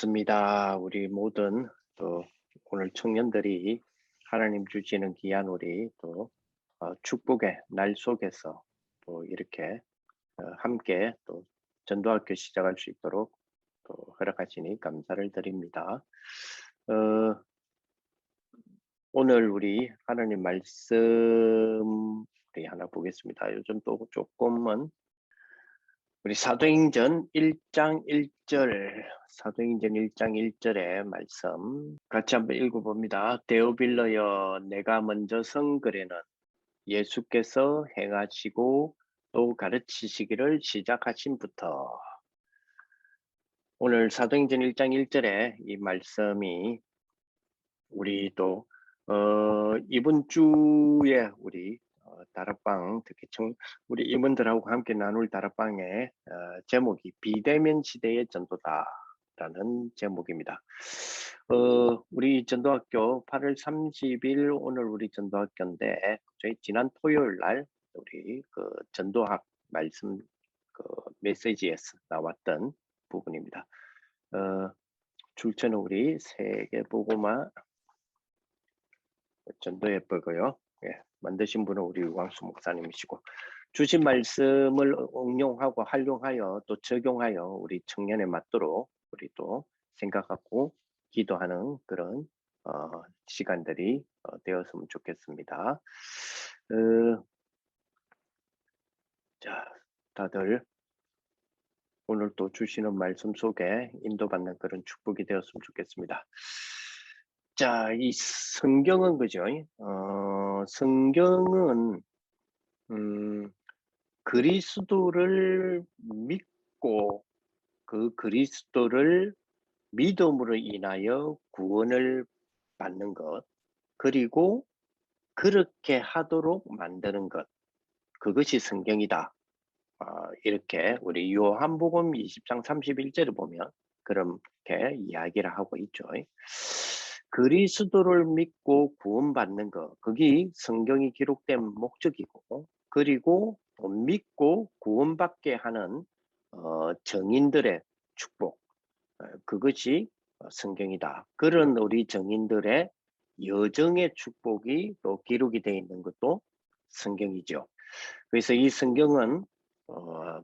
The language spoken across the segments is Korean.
좋습니다. 우리 모든 또 오늘 청년들이 하나님 주시는 귀한 우리 또 축복의 날 속에서 또 이렇게 함께 또 전도학교 시작할 수 있도록 또 허락하시니 감사를 드립니다. 어, 오늘 우리 하나님 말씀 우리 하나 보겠습니다. 요즘 또 조금은 우리 사도행전 1장 1절, 사도행전 1장 1절의 말씀 같이 한번 읽어봅니다. 데오빌러여, 내가 먼저 선 글에는 예수께서 행하시고 또 가르치시기를 시작하신부터. 오늘 사도행전 1장 1절의 이 말씀이 우리 또 이번 주에 우리 다락방 특히 우리 임원들하고 함께 나눌 다락방의 제목이 비대면 시대의 전도다라는 제목입니다. 우리 전도학교 8월 30일 오늘 우리 전도학교인데 저희 지난 토요일 날 우리 그 전도학 말씀 그 메시지에서 나왔던 부분입니다. 출처는 우리 세계보고마 전도의 쁘고요. 예, 만드신 분은 우리 왕수 목사님이시고 주신 말씀을 응용하고 활용하여 또 적용하여 우리 청년에 맞도록 우리 또 생각하고 기도하는 그런 시간들이 되었으면 좋겠습니다. 자, 다들 오늘 또 주시는 말씀 속에 인도받는 그런 축복이 되었으면 좋겠습니다. 자, 이 성경은 그죠? 성경은 그리스도를 믿고 그 그리스도를 믿음으로 인하여 구원을 받는 것, 그리고 그렇게 하도록 만드는 것, 그것이 성경이다. 이렇게 우리 요한복음 20장 31절을 보면 그렇게 이야기를 하고 있죠. 그리스도를 믿고 구원받는 것, 그게 성경이 기록된 목적이고, 그리고 믿고 구원받게 하는 정인들의 축복, 그것이 성경이다. 그런 우리 정인들의 여정의 축복이 또 기록이 되어 있는 것도 성경이죠. 그래서 이 성경은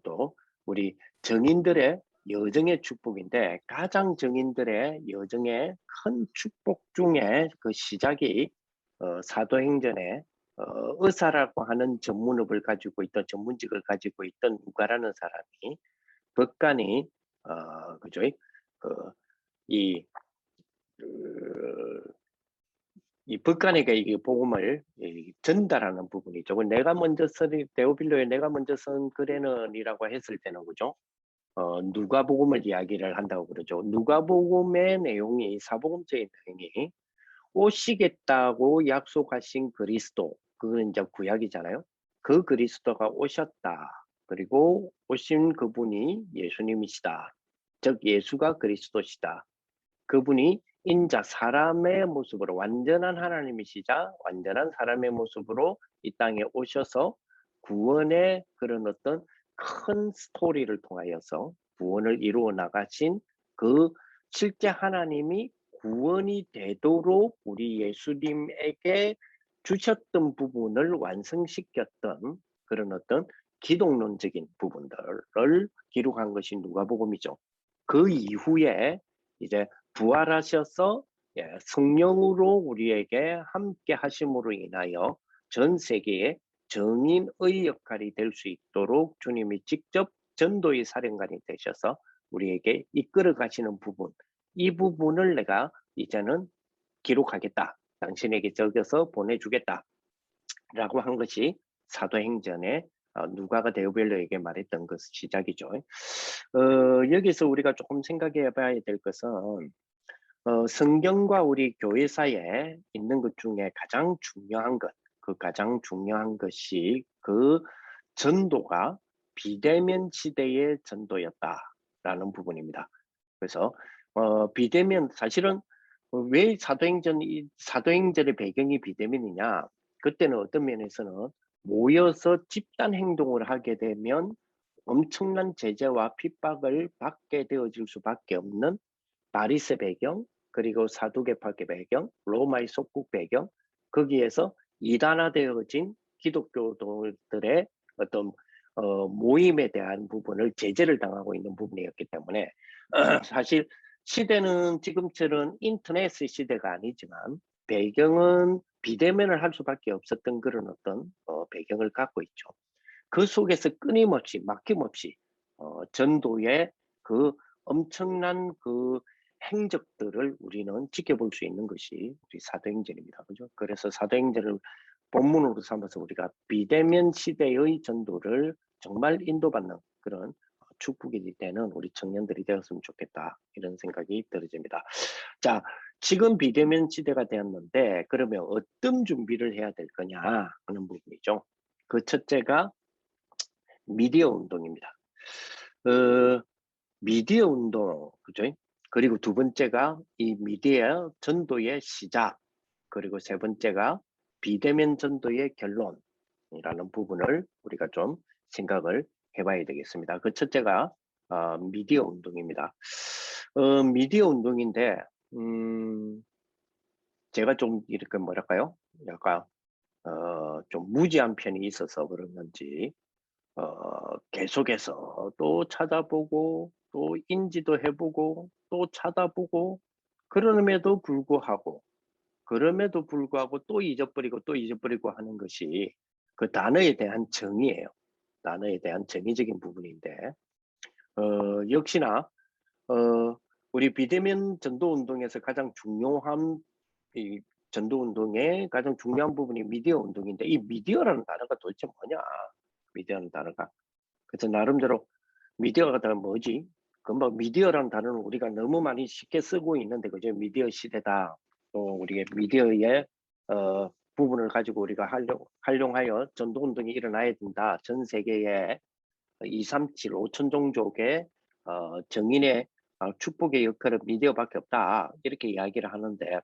또 우리 정인들의 여정의 축복인데 가장 정인들의 여정의 큰 축복 중에 그 시작이 사도행전에 의사라고 하는 전문업을 가지고 있던 전문직을 가지고 있던 누가라는 사람이 법관이 그죠? 이 이 법관에게 이 복음을 전달하는 부분이죠. 내가 먼저 데오빌로에 내가 먼저 쓴 글에는이라고 했을 때는 그죠? 누가복음을 이야기를 한다고 그러죠. 누가복음의 내용이 사복음서의 내용이 오시겠다고 약속하신 그리스도, 그건 이제 구약이잖아요. 그 그리스도가 오셨다. 그리고 오신 그분이 예수님이시다. 즉 예수가 그리스도시다. 그분이 인자 사람의 모습으로 완전한 하나님이시자 완전한 사람의 모습으로 이 땅에 오셔서 구원의 그런 어떤 큰 스토리를 통하여서 구원을 이루어 나가신 그 실제 하나님이 구원이 되도록 우리 예수님에게 주셨던 부분을 완성시켰던 그런 어떤 기독론적인 부분들을 기록한 것이 누가복음이죠. 그 이후에 이제 부활하셔서 성령으로 우리에게 함께 하심으로 인하여 전 세계에 정인의 역할이 될 수 있도록 주님이 직접 전도의 사령관이 되셔서 우리에게 이끌어 가시는 부분, 이 부분을 내가 이제는 기록하겠다. 당신에게 적어서 보내주겠다. 라고 한 것이 사도행전에 누가가 데오벨로에게 말했던 것 시작이죠. 여기서 우리가 조금 생각해 봐야 될 것은 성경과 우리 교회사에 있는 것 중에 가장 중요한 것, 그 가장 중요한 것이 그 전도가 비대면 시대의 전도였다라는 부분입니다. 그래서 비대면 사실은 왜 사도행전의 배경이 비대면이냐? 그때는 어떤 면에서는 모여서 집단 행동을 하게 되면 엄청난 제재와 핍박을 받게 되어질 수밖에 없는 바리새 배경, 그리고 사두개파계 배경, 로마의 속국 배경, 거기에서 이단화되어진 기독교도들의 어떤 모임에 대한 부분을 제재를 당하고 있는 부분이었기 때문에 사실 시대는 지금처럼 인터넷 시대가 아니지만 배경은 비대면을 할 수밖에 없었던 그런 어떤 배경을 갖고 있죠. 그 속에서 끊임없이 막힘없이 전도의 그 엄청난 그 행적들을 우리는 지켜볼 수 있는 것이 우리 사도행전입니다. 그죠? 그래서 사도행전을 본문으로 삼아서 우리가 비대면 시대의 전도를 정말 인도받는 그런 축복이 되는 우리 청년들이 되었으면 좋겠다. 이런 생각이 들어집니다. 자, 지금 비대면 시대가 되었는데 그러면 어떤 준비를 해야 될 거냐 하는 부분이죠. 그 첫째가 미디어 운동입니다. 미디어 운동, 그죠? 그리고 두 번째가 이 미디어 전도의 시작, 그리고 세 번째가 비대면 전도의 결론이라는 부분을 우리가 좀 생각을 해봐야 되겠습니다. 그 첫째가 미디어 운동입니다. 미디어 운동인데 제가 좀 이렇게 뭐랄까요? 약간 좀 무지한 편이 있어서 그런 건지 계속해서 또 찾아보고 또 인지도 해보고 또 찾아보고 그럼에도 불구하고 또 잊어버리고 또 잊어버리고 하는 것이 그 단어에 대한 정의예요. 단어에 대한 정의적인 부분인데 역시나 우리 비대면 전도운동에서 가장 중요한 이 전도운동의 가장 중요한 부분이 미디어 운동인데 이 미디어라는 단어가 도대체 뭐냐? 미디어라는 단어가. 그래서 나름대로 미디어가 다 뭐지? 금방 미디어라는 단어는 우리가 너무 많이 쉽게 쓰고 있는데 그죠? 미디어 시대다. 또 우리의 미디어의 부분을 가지고 우리가 활용하여 전도운동이 일어나야 된다. 전 세계에 237, 5천 종족의 정인의 축복의 역할은 미디어밖에 없다. 이렇게 이야기를 하는데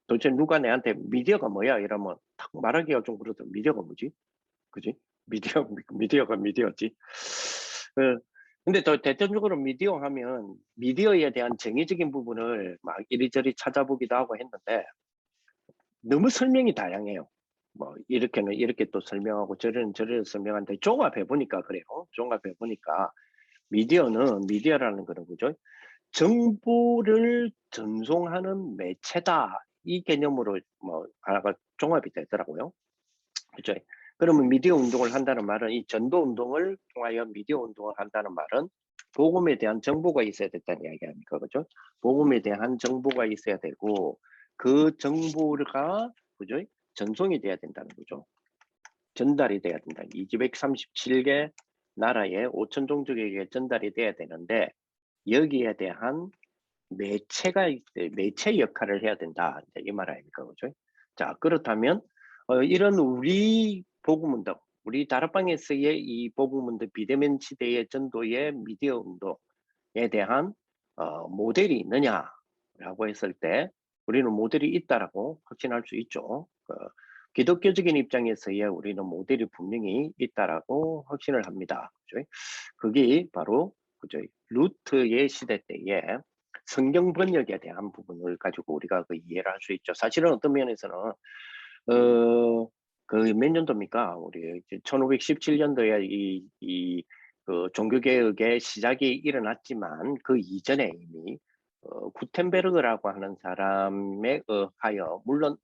도대체 누가 내한테 미디어가 뭐야? 이러면 탁 말하기가 좀 그렇다. 미디어가 뭐지? 그지? 미디어가 미디어지. 근데 더 대체적으로 미디어 하면 미디어에 대한 정의적인 부분을 막 이리저리 찾아보기도 하고 했는데 너무 설명이 다양해요. 뭐 이렇게는 이렇게 또 설명하고 저래는 저래 설명하는데 종합해 보니까 그래요. 종합해 보니까 미디어라는 거는 그죠? 정보를 전송하는 매체다. 이 개념으로 뭐 하나가 종합이 되더라고요. 그죠? 그러면 미디어 운동을 한다는 말은 이 전도 운동을 통하여 미디어 운동을 한다는 말은 복음에 대한 정보가 있어야 된다는 이야기 아닙니까? 그죠? 복음에 대한 정보가 있어야 되고 그 정보가 그죠? 전송이 돼야 된다는 거죠. 전달이 돼야 된다. 237개 나라의 5천 종족에게 전달이 돼야 되는데 여기에 대한 매체 역할을 해야 된다. 이 말 아닙니까? 그죠? 자, 그렇다면 이런 우리 복음운동, 우리 다락방에서의 이 복음운동 비대면 시대의 전도의 미디어 운동에 대한 모델이 있느냐라고 했을 때 우리는 모델이 있다라고 확신할 수 있죠. 기독교적인 입장에서의 우리는 모델이 분명히 있다라고 확신을 합니다. 그죠? 그게 바로 그죠? 루트의 시대 때에 성경 번역에 대한 부분을 가지고 우리가 그 이해를 할 수 있죠. 사실은 어떤 면에서는 그 몇 년도입니까? 우리 1517년도에 그 종교개혁의 시작이 일어났지만 그 이전에 이미 구텐베르그라고 하는 사람에 의하여 물론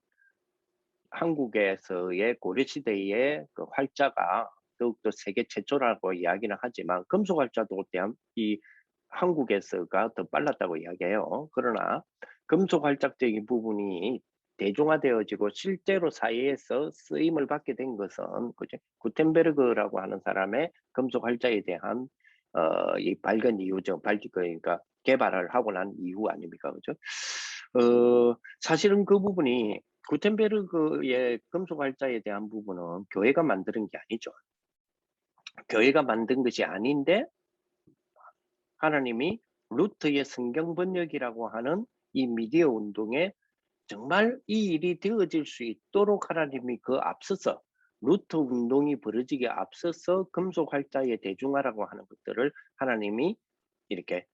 한국에서의 고려시대의 그 활자가 더욱더 세계 최초라고 이야기는 하지만 금속 활자도 대한 이 한국에서가 더 빨랐다고 이야기해요. 그러나 금속 활자적인 부분이 대중화되어지고 실제로 사회에서 쓰임을 받게 된 것은 그죠? 구텐베르그라고 하는 사람의 금속 활자에 대한 이 발견 이후죠. 그러니까 개발을 하고 난 이후 아닙니까, 그죠? 사실은 그 부분이 구텐베르그의 금속 활자에 대한 부분은 교회가 만드는 게 아니죠. 교회가 만든 것이 아닌데 하나님이 루터의 성경 번역이라고 하는 이 미디어 운동에 정말 이 일이 되어질 수 있도록 하나님이 그 앞서서 루터 운동이 벌어지기 앞서서 금속 활자의 대중화라고 하는 것들을 하나님이 이렇게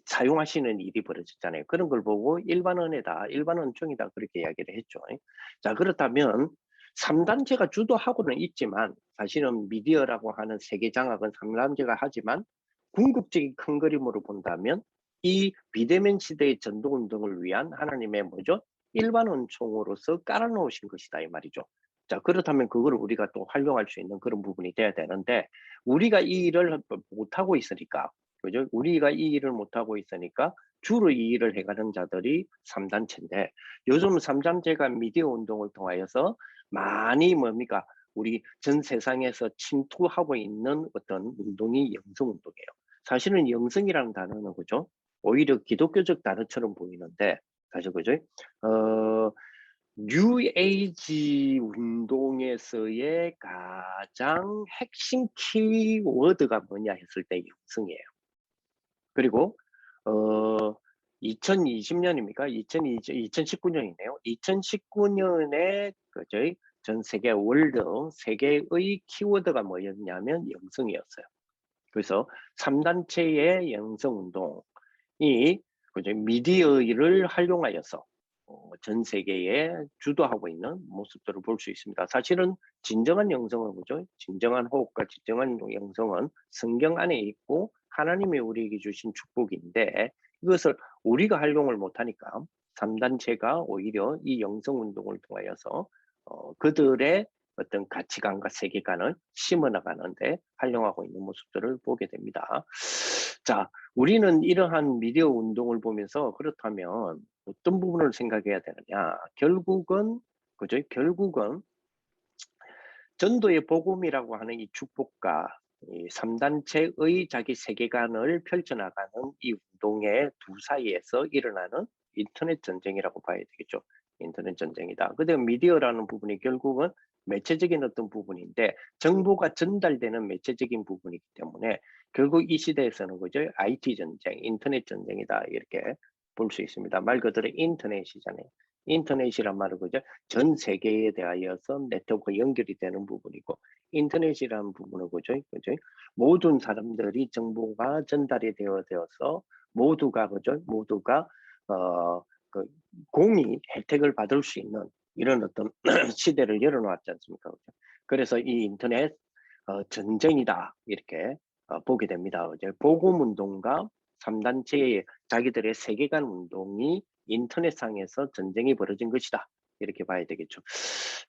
사용하시는 일이 벌어졌잖아요. 그런 걸 보고 일반 은혜다, 일반 은총이다 그렇게 이야기를 했죠. 자, 그렇다면 3단체가 주도하고는 있지만 사실은 미디어라고 하는 세계 장악은 3단체가 하지만 궁극적인 큰 그림으로 본다면 이 비대면 시대의 전도운동을 위한 하나님의 뭐죠? 일반 은총으로서 깔아놓으신 것이다 이 말이죠. 자, 그렇다면 그걸 우리가 또 활용할 수 있는 그런 부분이 돼야 되는데 우리가 이 일을 못하고 있으니까 그죠? 우리가 이 일을 못하고 있으니까 주로 이 일을 해가는 자들이 3단체인데 요즘 3단체가 미디어 운동을 통하여서 많이 뭡니까? 우리 전 세상에서 침투하고 있는 어떤 운동이 영성 운동이에요. 사실은 영성이라는 단어는 그죠? 오히려 기독교적 단어처럼 보이는데 사실 그죠? 뉴에이지 운동에서의 가장 핵심 키워드가 뭐냐 했을 때 영성이에요. 그리고 2020년입니까? 2019년이네요. 2019년에 저희 전 세계 월드 세계의 키워드가 뭐였냐면 영성이었어요. 그래서 3단체의 영성 운동이 그죠? 미디어를 활용하여서 전 세계에 주도하고 있는 모습들을 볼 수 있습니다. 사실은 진정한 영성은 뭐죠? 진정한 호흡과 진정한 영성은 성경 안에 있고 하나님이 우리에게 주신 축복인데 이것을 우리가 활용을 못하니까 3단체가 오히려 이 영성 운동을 통하여서 그들의 어떤 가치관과 세계관을 심어나가는데 활용하고 있는 모습들을 보게 됩니다. 자, 우리는 이러한 미디어 운동을 보면서 그렇다면 어떤 부분을 생각해야 되느냐? 결국은 그죠? 결국은 전도의 복음이라고 하는 이 축복과 이 3단체의 자기 세계관을 펼쳐나가는 이 운동의 두 사이에서 일어나는 인터넷 전쟁이라고 봐야 되겠죠. 인터넷 전쟁이다. 그다음 미디어라는 부분이 결국은 매체적인 어떤 부분인데 정보가 전달되는 매체적인 부분이기 때문에 결국 이 시대에서는 그죠? IT 전쟁, 인터넷 전쟁이다 이렇게 볼 수 있습니다. 말 그대로 인터넷이잖아요. 인터넷이란 말은 그죠? 전 세계에 대하여서 네트워크 연결이 되는 부분이고 인터넷이라는 부분은 그죠? 그죠? 모든 사람들이 정보가 전달이 되어서 모두가 그죠? 모두가 그 공이 혜택을 받을 수 있는 이런 어떤 시대를 열어놓았지 않습니까? 그죠? 그래서 이 인터넷 전쟁이다 이렇게 보게 됩니다. 그죠? 복음 운동과 3단체의 자기들의 세계관 운동이 인터넷상에서 전쟁이 벌어진 것이다. 이렇게 봐야 되겠죠.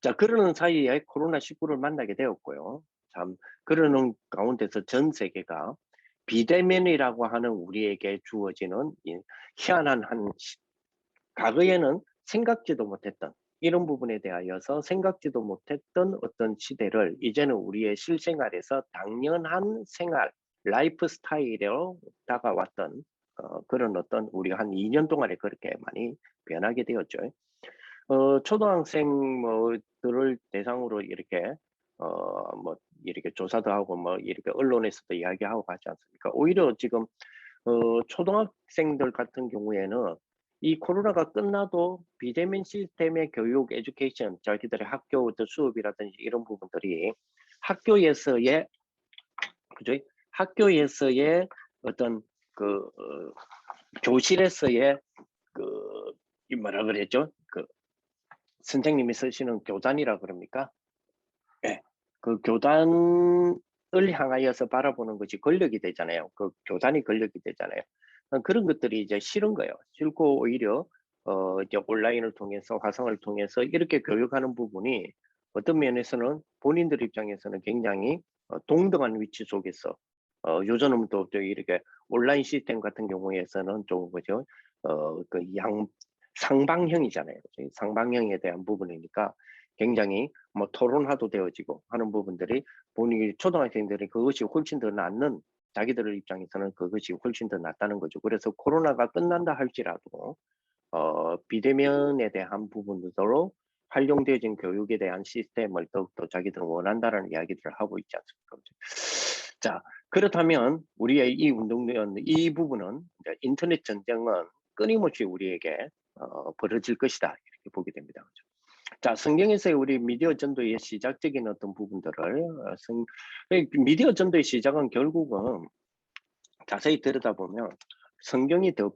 자, 그러는 사이에 코로나19를 만나게 되었고요. 참, 그러는 가운데서 전 세계가 비대면이라고 하는 우리에게 주어지는 희한한 과거에는 생각지도 못했던 이런 부분에 대하여서 생각지도 못했던 어떤 시대를 이제는 우리의 실생활에서 당연한 생활, 라이프 스타일로 다가왔던 그런 어떤 우리가 한 2년 동안에 그렇게 많이 변하게 되었죠. 초등학생 뭐들을 대상으로 이렇게 뭐 이렇게 조사도 하고 뭐 이렇게 언론에서도 이야기하고 하지 않습니까? 오히려 지금 초등학생들 같은 경우에는 이 코로나가 끝나도 비대면 시스템의 교육, 에듀케이션, 자기들의 학교 수업이라든지 이런 부분들이 학교에서의 그죠? 학교에서의 어떤 그 교실에서의 이 뭐라 그랬죠? 그 선생님이 쓰시는 교단이라 그럽니까? 예. 그 교단을 향하여서 바라보는 것이 권력이 되잖아요. 그 교단이 권력이 되잖아요. 그런 것들이 이제 싫은 거예요. 싫고 오히려 이제 온라인을 통해서 화상을 통해서 이렇게 교육하는 부분이 어떤 면에서는 본인들 입장에서는 굉장히 동등한 위치 속에서 요즘은 또 이렇게 온라인 시스템 같은 경우에서는 좀 그죠? 그 상방형이잖아요. 그죠? 상방형에 대한 부분이니까 굉장히 뭐 토론화도 되어지고 하는 부분들이 본인이 초등학생들이 그것이 훨씬 더 낫는 자기들 입장에서는 그것이 훨씬 더 낫다는 거죠. 그래서 코로나가 끝난다 할지라도 비대면에 대한 부분으로 활용되어진 교육에 대한 시스템을 더욱더 자기들은 원한다는 이야기들을 하고 있지 않습니까? 자, 그렇다면 우리의 이 운동은 이 부분은 이제 인터넷 전쟁은 끊임없이 우리에게 벌어질 것이다 이렇게 보게 됩니다. 그렇죠? 자, 성경에서의 우리 미디어 전도의 시작적인 어떤 부분들을 미디어 전도의 시작은 결국은 자세히 들여다보면 성경이 더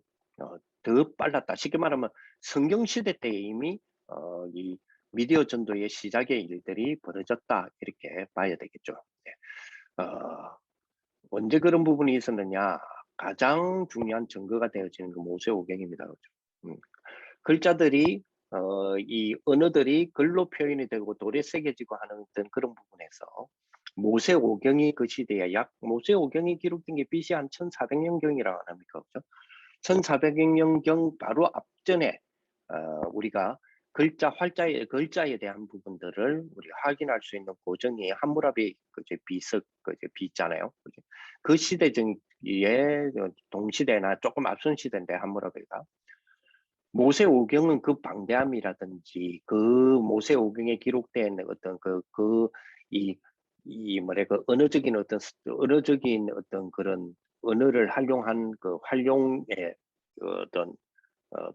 빨랐다. 쉽게 말하면 성경 시대 때 이미 이 미디어 전도의 시작의 일들이 벌어졌다. 이렇게 봐야 되겠죠. 네. 언제 그런 부분이 있었느냐? 가장 중요한 증거가 되어지는 그 모세오경입니다. 그죠? 글자들이 이 언어들이 글로 표현이 되고 돌에 새겨지고 하는 어떤 그런 부분에서 모세오경이 그 시대에 모세오경이 기록된 게 BC 한 1400년경이라고 합니까? 그죠? 1400년경 바로 앞전에 우리가 글자에 대한 부분들을 우리 확인할 수 있는 고정이 함무라비 그제 비석 그제 비 있잖아요. 그죠? 그 시대 정에 동시대나 조금 앞선 시대인데 함무라비가 모세오경은 그 방대함이라든지 그 모세오경에 기록된 어떤 이 뭐래 그 언어적인 어떤 그런 언어를 활용한 그 활용의 어떤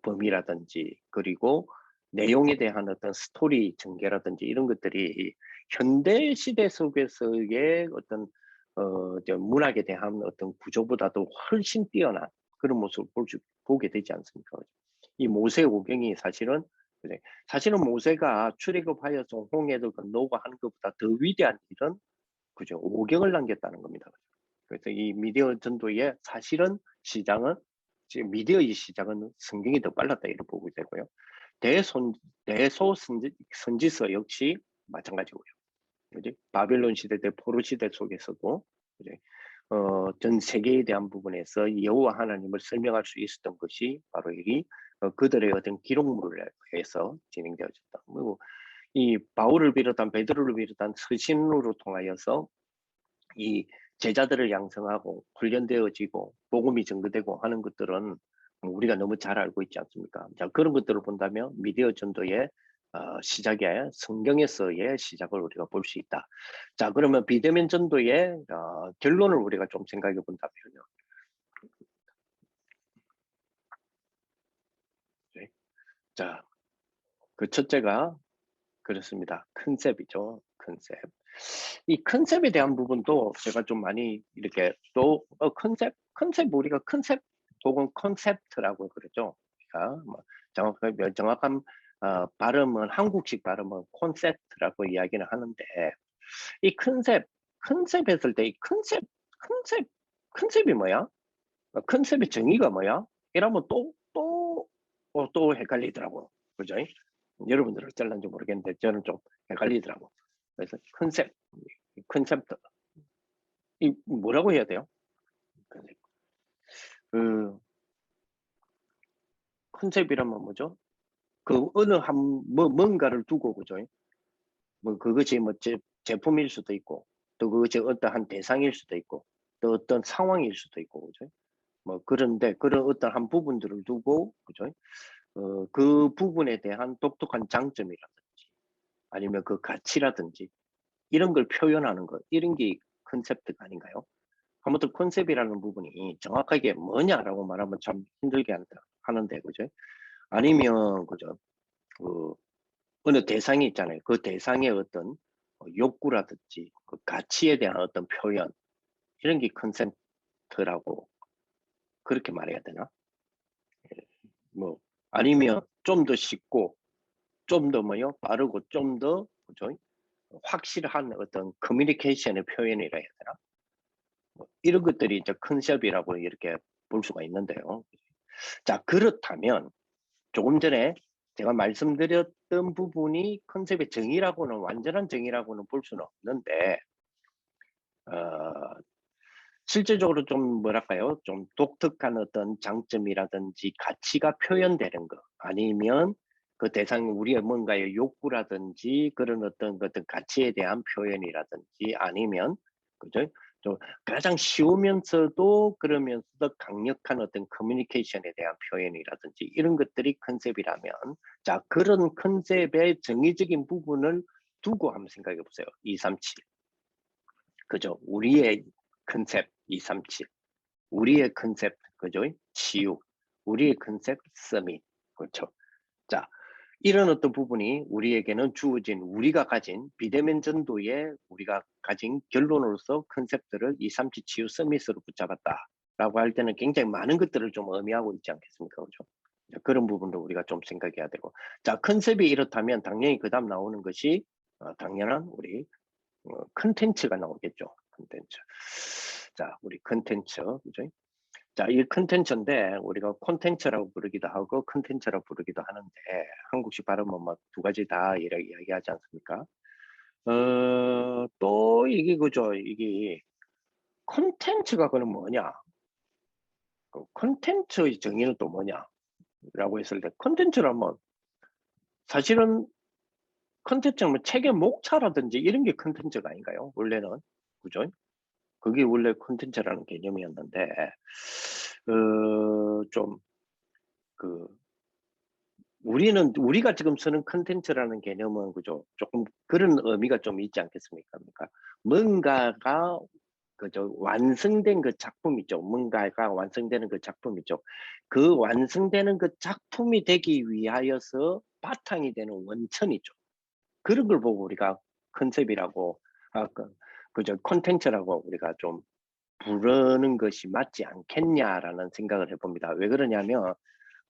범위라든지 그리고 내용에 대한 어떤 스토리 전개라든지 이런 것들이 현대 시대 속에서의 어떤 문학에 대한 어떤 구조보다도 훨씬 뛰어난 그런 모습을 보게 되지 않습니까? 이 모세오경이 사실은 모세가 출애굽하여서 홍해를 건너고 하는 것보다 더 위대한 일은 그죠? 오경을 남겼다는 겁니다. 그래서 이 미디어 전도의 사실은 시장은 지금 미디어의 시작은 성경이 더 빨랐다 이렇게 보고 되고요. 대소선지서 역시 마찬가지고요. 그지? 바벨론 시대 때 포로 시대 속에서도 그지? 전 세계에 대한 부분에서 여호와 하나님을 설명할 수 있었던 것이 바로 이 그들의 어떤 기록물에 의해서 진행되어졌다. 그리고 이 바울을 비롯한 베드로를 비롯한 서신으로 통하여서 이 제자들을 양성하고 훈련되어지고 복음이 전거되고 하는 것들은 우리가 너무 잘 알고 있지 않습니까? 자, 그런 것들을 본다면 미디어 전도의 시작에 성경에서의 시작을 우리가 볼 수 있다. 자, 그러면 비대면 전도의 결론을 우리가 좀 생각해 본다면요. 네. 자, 그 첫째가 그렇습니다. 컨셉이죠. 컨셉. 이 컨셉에 대한 부분도 제가 좀 많이 이렇게 또 컨셉 우리가 컨셉 혹은 컨셉트라고 그러죠. 그러니까 뭐 정확한 발음은 한국식 발음은 콘셉트라고 이야기는 하는데 이 컨셉 했을 때 이 컨셉 컨셉이 뭐야? 컨셉의 정의가 뭐야? 이러면 또 헷갈리더라고. 그죠? 여러분들은 어쩔는지 모르겠는데 저는 좀 헷갈리더라고. 그래서 컨셉트 이 뭐라고 해야 돼요? 그 컨셉이라면 뭐죠? 그 어느 뭔가를 두고 그죠? 뭐 그것이 뭐 제품일 수도 있고 또 그것이 어떠한 대상일 수도 있고 또 어떤 상황일 수도 있고 그죠? 뭐 그런데 그런 어떠한 부분들을 두고 그죠? 그 부분에 대한 독특한 장점이라든지 아니면 그 가치라든지 이런 걸 표현하는 것 이런 게 컨셉트가 아닌가요? 아무튼 컨셉이라는 부분이 정확하게 뭐냐라고 말하면 참 힘들게 하는데 그죠? 아니면 그죠? 그 어느 대상이 있잖아요. 그 대상의 어떤 욕구라든지 그 가치에 대한 어떤 표현 이런 게 컨셉트라고 그렇게 말해야 되나? 뭐 아니면 좀 더 쉽고 좀 더 뭐요? 빠르고 좀 더 그죠? 확실한 어떤 커뮤니케이션의 표현이라 해야 되나? 뭐 이런 것들이 이제 컨셉이라고 이렇게 볼 수가 있는데요. 자, 그렇다면 조금 전에 제가 말씀드렸던 부분이 컨셉의 정의라고는 완전한 정의라고는 볼 수는 없는데 어, 실제적으로 좀 뭐랄까요? 좀 독특한 어떤 장점이라든지 가치가 표현되는 거 아니면 그 대상 우리의 뭔가의 욕구라든지 그런 어떤 가치에 대한 표현이라든지 아니면 그죠? 좀 가장 쉬우면서도 그러면서도 강력한 어떤 커뮤니케이션에 대한 표현이라든지 이런 것들이 컨셉이라면 자 그런 컨셉의 정의적인 부분을 두고 한번 생각해 보세요. 237 그죠? 우리의 컨셉 237 우리의 컨셉 그죠? 치유 우리의 컨셉 서밋 그렇죠? 자 이런 어떤 부분이 우리에게는 주어진 우리가 가진 비대면 전도에 우리가 가진 결론으로서 컨셉들을 237 치유 서밋으로 붙잡았다. 라고 할 때는 굉장히 많은 것들을 좀 의미하고 있지 않겠습니까? 그죠? 그런 부분도 우리가 좀 생각해야 되고. 자, 컨셉이 이렇다면 당연히 그다음 나오는 것이 당연한 우리 컨텐츠가 나오겠죠. 컨텐츠. 자, 우리 컨텐츠. 그죠? 자, 이 컨텐츠인데 우리가 콘텐츠라고 부르기도 하고 컨텐츠라고 부르기도 하는데 한국식 발음은 뭐 두 가지 다 이야기하지 않습니까? 또 이게 그죠? 이게 콘텐츠가 그럼 뭐냐? 그 콘텐츠의 정의는 또 뭐냐라고 했을 때 콘텐츠라면 사실은 콘텐츠는 뭐 책의 목차라든지 이런 게 콘텐츠가 아닌가요? 원래는 그죠? 그게 원래 콘텐츠라는 개념이었는데 좀 그 우리가 지금 쓰는 콘텐츠라는 개념은 그죠? 조금 그런 의미가 좀 있지 않겠습니까? 그러니까 뭔가가 그죠? 완성된 그 작품이죠. 뭔가가 완성되는 그 작품이죠. 그 완성되는 그 작품이 되기 위하여서 바탕이 되는 원천이죠. 그런 걸 보고 우리가 컨셉이라고 그죠? 콘텐츠라고 우리가 좀 부르는 것이 맞지 않겠냐라는 생각을 해봅니다. 왜 그러냐면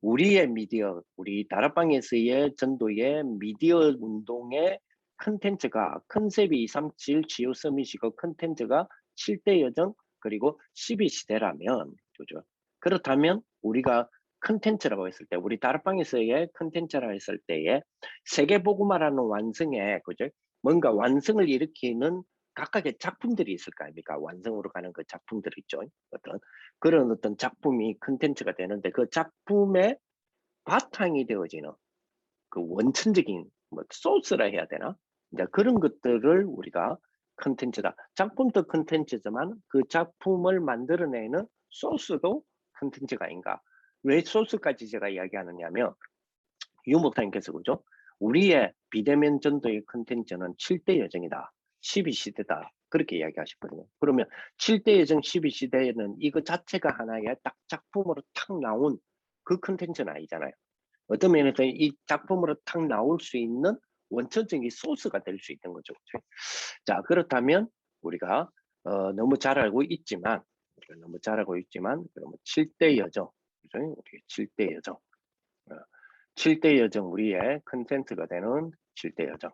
우리의 미디어, 우리 다락방에서의 전도의 미디어 운동의 컨텐츠가 컨셉이 237 지오 서밋이고 컨텐츠가 7대 여정 그리고 12시대라면 그죠? 그렇다면 우리가 컨텐츠라고 했을 때 우리 다락방에서의 컨텐츠라고 했을 때에 세계복음화라는 완성에 그죠? 뭔가 완성을 일으키는 각각의 작품들이 있을 거 아닙니까? 완성으로 가는 그 작품들 있죠. 어떤 그런 어떤 작품이 컨텐츠가 되는데 그 작품의 바탕이 되어지는 그 원천적인 뭐 소스라 해야 되나? 이제 그런 것들을 우리가 컨텐츠다. 작품도 컨텐츠지만 그 작품을 만들어내는 소스도 컨텐츠가 아닌가? 왜 소스까지 제가 이야기하느냐면 유 목사님께서 그죠? 우리의 비대면 전도의 컨텐츠는 7대 여정이다. 12시대다. 그렇게 이야기하셨거든요. 그러면 7대 여정 12시대에는 이거 자체가 하나의 딱 작품으로 탁 나온 그 컨텐츠는 아니잖아요. 어떤 면에서 이 작품으로 탁 나올 수 있는 원천적인 소스가 될 수 있는 거죠. 그렇죠? 자, 그렇다면 우리가 너무 잘 알고 있지만 그러면 7대 여정, 그죠? 우리 7대 여정. 7대 여정 우리의 컨텐츠가 되는 7대 여정.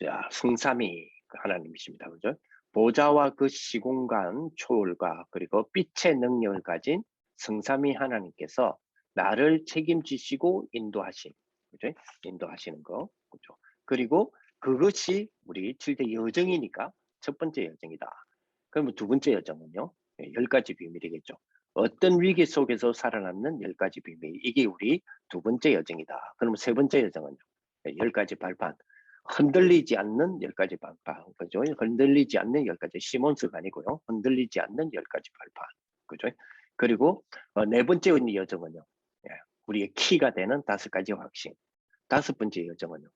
자, 성삼위 하나님이십니다. 그죠? 보좌와 그 시공간 초월과 그리고 빛의 능력을 가진 성삼위 하나님께서 나를 책임지시고 인도하신, 그죠? 인도하시는 거, 그죠? 그리고 그것이 우리 7대 여정이니까 첫 번째 여정이다. 그러면 두 번째 여정은요? 10가지 비밀이겠죠. 어떤 위기 속에서 살아남는 10가지 비밀. 이게 우리 두 번째 여정이다. 그러면 세 번째 여정은요? 10가지 발판. 흔들리지 않는 10가지 발판. 그죠? 흔들리지 않는 10가지. 시몬스가 아니고요. 흔들리지 않는 10가지 발판. 그죠? 그리고 네 번째 여정은요. 우리의 키가 되는 5가지 확신. 다섯 번째 여정은요.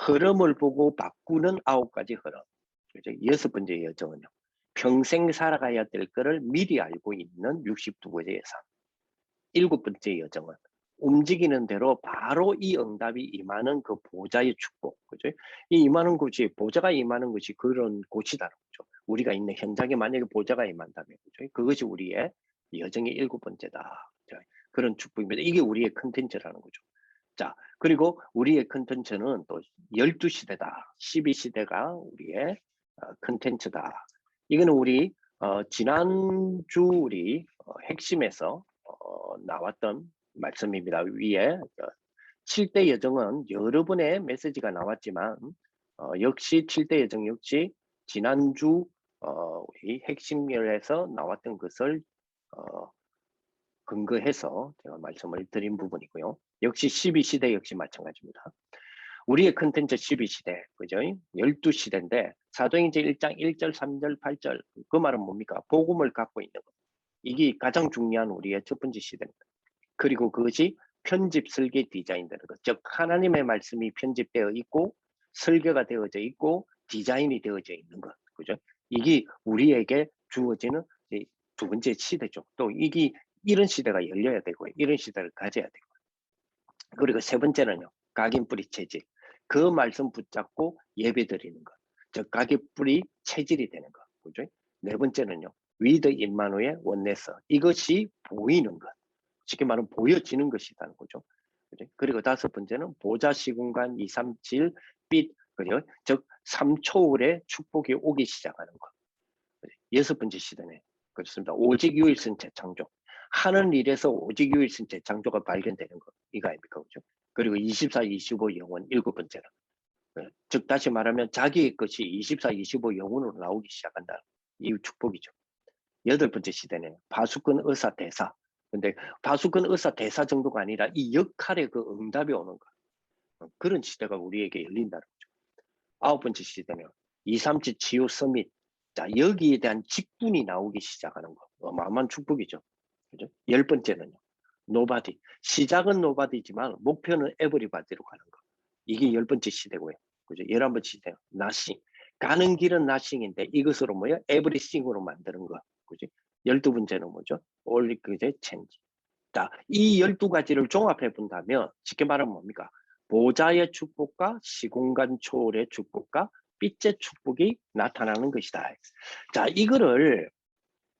흐름을 보고 바꾸는 9가지 흐름. 그죠? 여섯 번째 여정은요. 평생 살아가야 될 거를 미리 알고 있는 62가지의 삶. 일곱 번째 여정은 움직이는 대로 바로 이 응답이 임하는 그 보좌의 축복. 그죠? 이 임하는 곳이, 보좌가 임하는 것이 그런 곳이다는 거죠. 우리가 있는 현장에 만약에 보좌가 임한다면, 그죠? 그것이 우리의 여정의 일곱 번째다. 그런 축복입니다. 이게 우리의 컨텐츠라는 거죠. 자, 그리고 우리의 컨텐츠는 또 12시대다. 12시대가 우리의 컨텐츠다. 이거는 우리 지난주 우리 핵심에서 나왔던 말씀입니다. 위에 7대 여정은 여러 번의 메시지가 나왔지만 역시 7대 여정 역시 지난주 우리 핵심열에서 나왔던 것을 근거해서 제가 말씀을 드린 부분이고요. 역시 12시대 역시 마찬가지입니다. 우리의 컨텐츠 12시대, 그죠? 12시대인데 사도행전 1장 1절, 3절, 8절 그 말은 뭡니까? 복음을 갖고 있는 것. 이게 가장 중요한 우리의 첫 번째 시대입니다. 그리고 그것이 편집, 설계, 디자인되는 것. 즉 하나님의 말씀이 편집되어 있고 설계가 되어져 있고 디자인이 되어져 있는 것. 그죠? 이게 우리에게 주어지는 두 번째 시대죠. 또 이게 이런 시대가 열려야 되고 이런 시대를 가져야 되고. 그리고 세 번째는요. 각인 뿌리 체질. 그 말씀 붙잡고 예배 드리는 것. 즉 각인 뿌리 체질이 되는 것. 그죠? 네 번째는요. with 임만우의 원네스. 이것이 보이는 것. 쉽게 말하면 보여지는 것이라는 거죠. 그죠? 그리고 다섯 번째는 보좌 시공간 237 빛, 그죠? 즉 3초월의 축복이 오기 시작하는 것. 그죠? 여섯 번째 시대네. 그렇습니다. 오직 유일성 재창조. 하는 일에서 오직 유일성 재창조가 발견되는 것. 이거 아닙니까? 그죠? 그리고 24, 25 영혼 일곱 번째는. 즉 다시 말하면 자기의 것이 24, 25 영혼으로 나오기 시작한다. 이 축복이죠. 여덟 번째 시대는 파수꾼 의사 대사. 근데 파수꾼 의사 대사 정도가 아니라 이 역할에 그 응답이 오는 거. 그런 시대가 우리에게 열린다는 거죠. 아홉 번째 시대는 237 치유 서밋. 자, 여기에 대한 직분이 나오기 시작하는 거. 어마어마한 축복이죠. 그죠? 열 번째는요. 노바디. 시작은 노바디지만 목표는 에브리바디로 가는 거. 이게 열 번째 시대고요. 그죠? 11번째 시대. 나싱. 가는 길은 나싱인데 이것으로 뭐야? 에브리싱으로 만드는 거. 그죠? 12번째는 뭐죠? 올리 그제 체인지. 자, 이 12가지를 종합해 본다면 쉽게 말하면 뭡니까? 보좌의 축복과 시공간 초월의 축복과 빛의 축복이 나타나는 것이다. 자, 이거를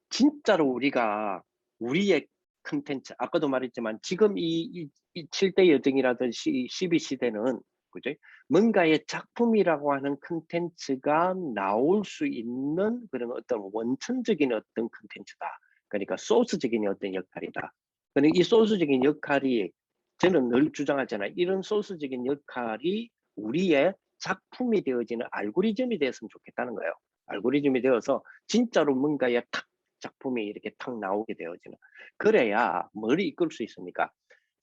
진짜로 우리가 우리의 컨텐츠, 아까도 말했지만 지금 이 7대 여정이라든지 12시대는 그죠? 뭔가의 작품이라고 하는 컨텐츠가 나올 수 있는 그런 어떤 원천적인 어떤 컨텐츠다. 그러니까 소스적인 어떤 역할이다. 그러니까 이 소스적인 역할이 저는 늘 주장하잖아요. 이런 소스적인 역할이 우리의 작품이 되어지는 알고리즘이 되었으면 좋겠다는 거예요. 알고리즘이 되어서 진짜로 뭔가의 탁 작품이 이렇게 탁 나오게 되어지는. 그래야 뭘 이끌 수 있습니까?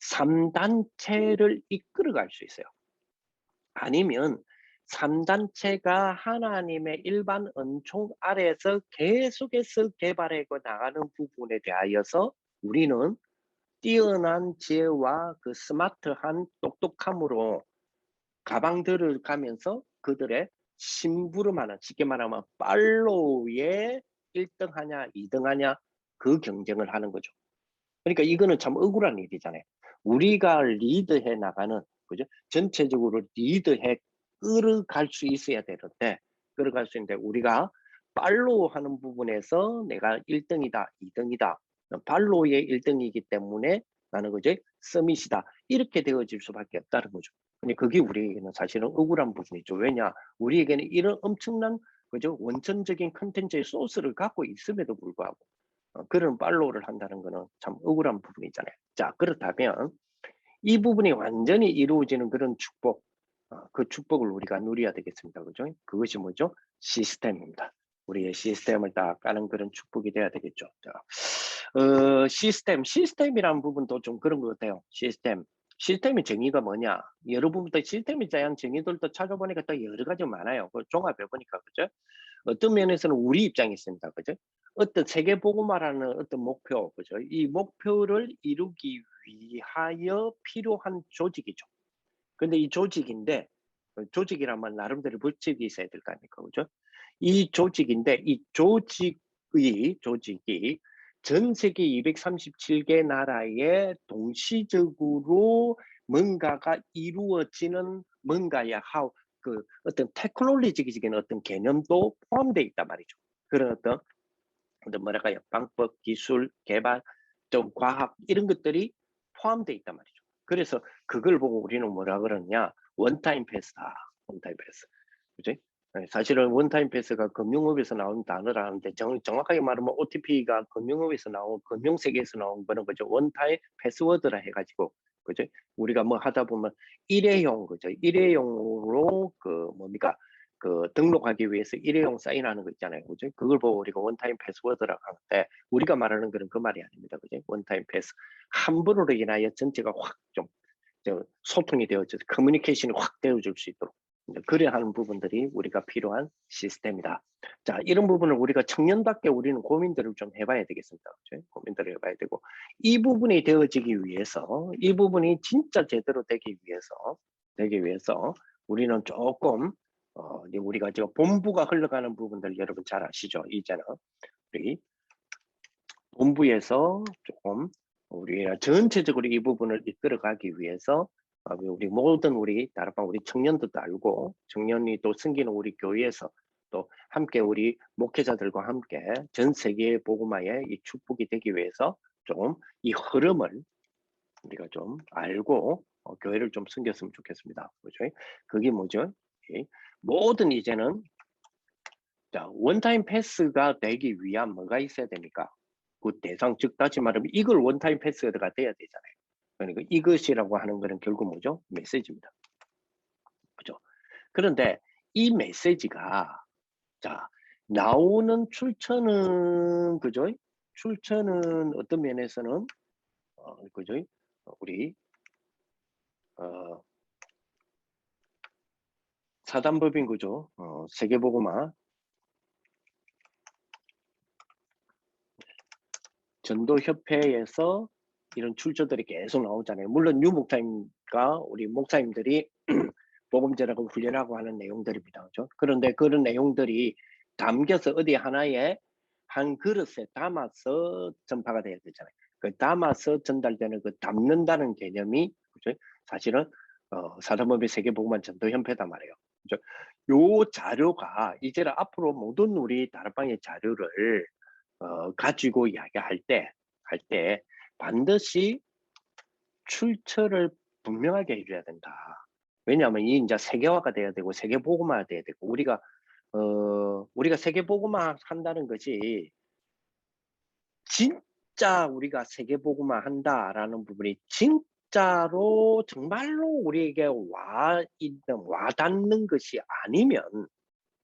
3단체를 이끌어갈 수 있어요. 아니면 3단체가 하나님의 일반 은총 아래에서 계속해서 개발해 나가는 부분에 대하여서 우리는 뛰어난 지혜와 그 스마트한 똑똑함으로 가방들을 가면서 그들의 심부름하는, 쉽게 말하면 팔로우에 1등 하냐 2등 하냐 그 경쟁을 하는 거죠. 그러니까 이거는 참 억울한 일이잖아요. 우리가 리드해 나가는, 그죠? 전체적으로 리드해 끌어갈 수 있어야 되는데, 끌어갈 수 있는데 우리가 팔로우 하는 부분에서 내가 1등이다 2등이다, 팔로우의 1등이기 때문에 나는 그죠? 서밋이다, 이렇게 되어질 수밖에 없다는 거죠. 근데 그게 우리에게는 사실은 억울한 부분이죠. 왜냐? 우리에게는 이런 엄청난, 그죠? 원천적인 컨텐츠의 소스를 갖고 있음에도 불구하고 그런 팔로우를 한다는 거는 참 억울한 부분이잖아요. 자, 그렇다면 이 부분이 완전히 이루어지는 그런 축복, 그 축복을 우리가 누려야 되겠습니다. 그죠? 그것이 뭐죠? 시스템입니다. 우리의 시스템을 딱 까는 그런 축복이 돼야 되겠죠. 자, 시스템이라는 부분도 좀 그런 것 같아요. 시스템의 정의가 뭐냐? 여러분부터 시스템에 대한 정의들도 찾아보니까 또 여러 가지 많아요. 그 종합해 보니까, 그죠? 어떤 면에서는 우리 입장이 있습니다. 그죠? 어떤 세계보고마라는 어떤 목표, 그죠? 이 목표를 이루기 위하여 필요한 조직이죠. 근데 이 조직인데, 조직이라면 나름대로 법칙이 있어야 될 거 아닙니까? 그죠? 이 조직인데, 이 조직이 전 세계 237개 나라에 동시적으로 뭔가가 이루어지는 뭔가의 그 어떤 테크놀로지적인 어떤 개념도 포함되어 있단 말이죠. 그런 어떤 뭐랄까요, 방법, 기술, 개발, 좀 과학 이런 것들이 포함되어 있단 말이죠. 그래서 그걸 보고 우리는 뭐라 그러냐, 원타임 패스다. 원타임 패스. 그지? 사실은 원타임 패스가 금융업에서 나온 단어라는데 정확하게 말하면 OTP가 금융업에서 나온, 금융세계에서 나온 거는 그죠? 원타임 패스워드라 해가지고, 그죠? 우리가 뭐 하다 보면 일회용, 그죠? 일회용으로 그 뭡니까? 그 등록하기 위해서 일회용 사인하는 거 있잖아요. 그죠? 그걸 보고 우리가 원타임 패스워드라고 하는데 우리가 말하는 거는 그 말이 아닙니다. 그죠? 원타임 패스. 한 번으로 인하여 전체가 확 좀 소통이 되어져, 커뮤니케이션이 확 되어질 수 있도록 그래야 하는 부분들이 우리가 필요한 시스템이다. 자, 이런 부분을 우리가 청년답게 우리는 고민들을 좀 해봐야 되겠습니다. 그죠? 고민들을 해봐야 되고, 이 부분이 되어지기 위해서, 이 부분이 진짜 제대로 되기 위해서 우리는 조금 우리가 지금 본부가 흘러가는 부분들 여러분 잘 아시죠? 이제는 우리 본부에서 조금 우리가 전체적으로 이 부분을 이끌어가기 위해서 우리 모든 우리 다락방 우리 청년들도 알고, 청년이 또 섬기는 우리 교회에서 또 함께 우리 목회자들과 함께 전 세계 복음화의 이 축복이 되기 위해서 좀 이 흐름을 우리가 좀 알고 교회를 좀 섬겼으면 좋겠습니다. 그죠? 그게 뭐죠? 모든 이제는 자, 원타임 패스가 되기 위한 뭐가 있어야 됩니까? 그 대상, 즉 다시 말하면 이걸 원타임 패스가 돼야 되잖아요. 그러니까 이것이라고 하는 거는 결국 뭐죠? 메시지입니다. 그죠? 그런데 이 메시지가 자, 나오는 출처는 그죠? 출처는 어떤 면에서는 그죠? 우리 사단법인 거죠. 세계복음화 전도협회에서 이런 출처들이 계속 나오잖아요. 물론 뉴 목사님과 우리 목사님들이 복음제라고 훈련하고 하는 내용들입니다. 그렇죠? 그런데 그런 내용들이 담겨서 어디 하나에 한 그릇에 담아서 전파가 돼야 되잖아요. 그 담아서 전달되는 그 담는다는 개념이 그죠? 사실은 사단법인 세계복음화 전도협회단 말이에요. 그죠? 요 자료가 이제 앞으로 모든 우리 다락방의 자료를 가지고 이야기할 때 반드시 출처를 분명하게 해줘야 된다. 왜냐하면 이 이제 세계화가 돼야 되고 세계복음화가 돼야 되고 우리가 세계복음화 한다는 것이 진짜 우리가 세계복음화 한다라는 부분이 진짜로 정말로 우리에게 와닿는 것이 아니면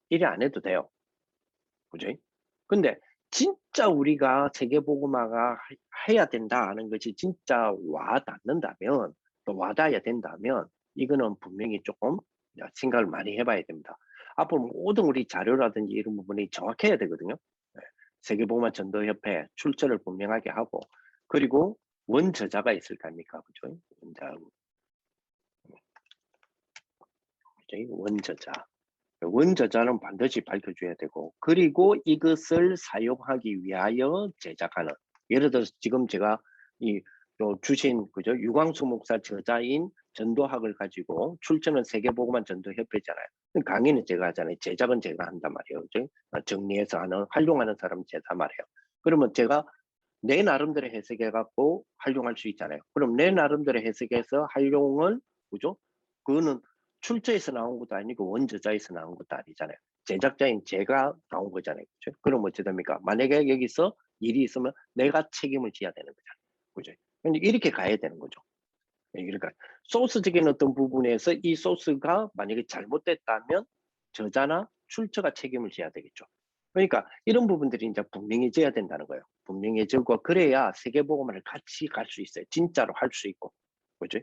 일이 안 해도 돼요. 그죠? 근데 진짜 우리가 세계복음화가 해야 된다는 것이 진짜 와닿는다면 또 와닿아야 된다면 이거는 분명히 조금 생각을 많이 해봐야 됩니다. 앞으로 모든 우리 자료라든지 이런 부분이 정확해야 되거든요. 네. 세계복음화 전도협회 출처를 분명하게 하고 그리고 원저자가 있을 거 아닙니까? 그죠? 원저자. 원저자는 반드시 밝혀줘야 되고 그리고 이것을 사용하기 위하여 제작하는 예를 들어서 지금 제가 이 주신 그죠 유광수 목사 저자인 전도학을 가지고 출처는 세계복음화 전도협회잖아요. 강의는 제가 하잖아요. 제작은 제가 한단 말이에요. 그죠? 정리해서 하는 활용하는 사람은 제가 말이에요. 그러면 제가 내 나름대로 해석해 갖고 활용할 수 있잖아요. 그럼 내 나름대로 해석해서 활용을 그죠? 그거는 출처에서 나온 것도 아니고 원저자에서 나온 것도 아니잖아요. 제작자인 제가 나온 거잖아요. 그죠? 그럼 어찌 됩니까? 만약에 여기서 일이 있으면 내가 책임을 져야 되는 거잖아요. 그죠? 근데 이렇게 가야 되는 거죠. 그러니까 소스적인 어떤 부분에서 이 소스가 만약에 잘못됐다면 저자나 출처가 책임을 져야 되겠죠. 그러니까 이런 부분들이 이제 분명해져야 된다는 거예요. 분명해지고 그래야 세계복음화를 같이 갈 수 있어요. 진짜로 할 수 있고, 그죠?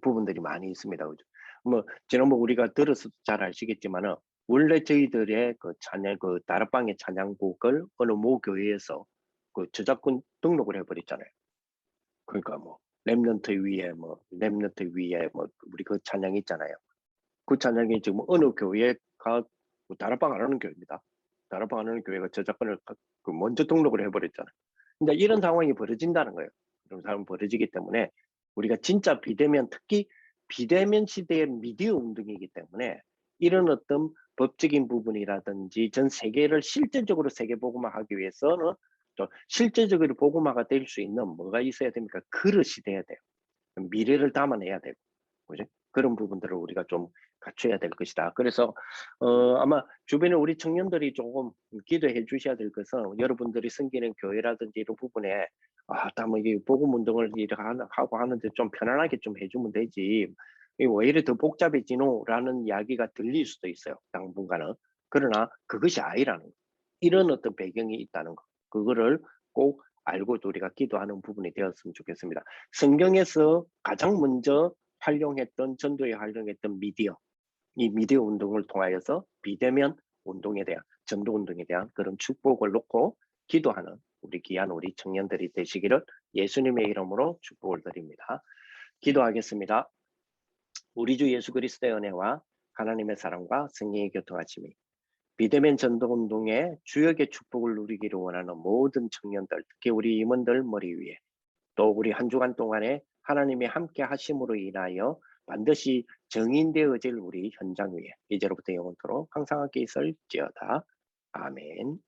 부분들이 많이 있습니다, 그죠? 뭐 지난번 우리가 들어서 잘 아시겠지만은 원래 저희들의 그 찬양, 그 다락방의 찬양곡을 어느 모 교회에서 그 저작권 등록을 해버렸잖아요. 그러니까 뭐 렘넌트 위에 뭐 우리 그 찬양 있잖아요. 그 찬양이 지금 어느 교회가 뭐 다락방 안 하는 교회입니다. 다락방 안 하는 교회가 저작권을 그 먼저 등록을 해버렸잖아요. 근데 이런 상황이 벌어진다는 거예요. 이런 상황이 벌어지기 때문에 우리가 진짜 비대면 특히 비대면 시대의 미디어 운동이기 때문에 이런 어떤 법적인 부분이라든지 전 세계를 실질적으로 세계 복음화하기 위해서는 또 실제적으로 복음화가 될 수 있는 뭐가 있어야 됩니까? 그릇이 돼야 돼요. 미래를 담아내야 되고, 그죠? 그런 부분들을 우리가 좀 갖춰야 될 것이다. 그래서 아마 주변에 우리 청년들이 조금 기도해 주셔야 될 것은 여러분들이 섬기는 교회라든지 이런 부분에 뭐 이게 복음 운동을 이렇게 하고 하는데 좀 편안하게 좀 해주면 되지. 이게 왜 이래 더 복잡해지노라는 이야기가 들릴 수도 있어요. 당분간은. 그러나 그것이 아니라는 거. 이런 어떤 배경이 있다는 거. 그거를 꼭 알고 우리가 기도하는 부분이 되었으면 좋겠습니다. 성경에서 가장 먼저 전도에 활용했던 미디어, 이 미디어 운동을 통하여서 비대면 운동에 대한, 전도 운동에 대한 그런 축복을 놓고 기도하는 우리 귀한 우리 청년들이 되시기를 예수님의 이름으로 축복을 드립니다. 기도하겠습니다. 우리 주 예수 그리스도의 은혜와 하나님의 사랑과 성령의 교통하심이 비대면 전도운동의 주역의 축복을 누리기를 원하는 모든 청년들, 특히 우리 임원들 머리 위에 또 우리 한 주간 동안에 하나님이 함께 하심으로 인하여 반드시 정인되어질 우리 현장 위에 이제로부터 영원토록 항상 함께 있을지어다. 아멘.